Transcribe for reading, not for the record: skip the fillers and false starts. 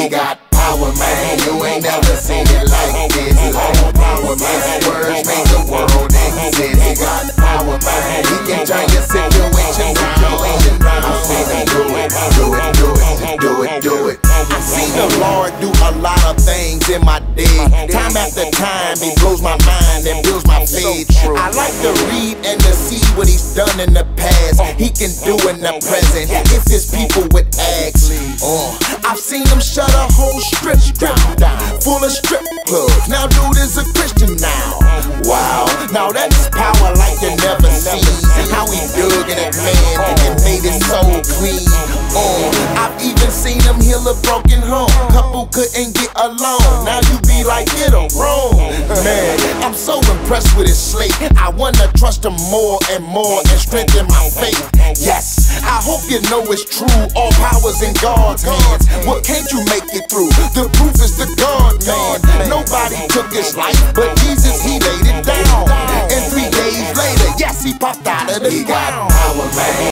got power, man. You ain't never seen it like this. Power, man. Words make the world exist. He got power, man. He can turn your situation around. I've seen him do it, do it, do it, do it, do it. I've seen the Lord do a lot of things in my day. Time after time, He blows my mind and builds my faith. I like to read and to see what He's done in the past. He can do in the present if His people would ask. I've seen Him shut a whole strip down, full of strip clubs. Now dude is a Christian now. Wow, now that's power like you never seen. How He dug in that man and made his soul clean. I've even seen Him heal a broken home. Couple couldn't get along. Now you be like, get a wrong. Man, I'm so impressed with His slate. I wanna trust Him more and more and strengthen my faith. Yes, I hope you know it's true. All power's in God's hands. What can't you make it through? The proof is the God man. Nobody took His life, but Jesus, He laid it down. And 3 days later, yes, He popped out of the ground. He got power, man.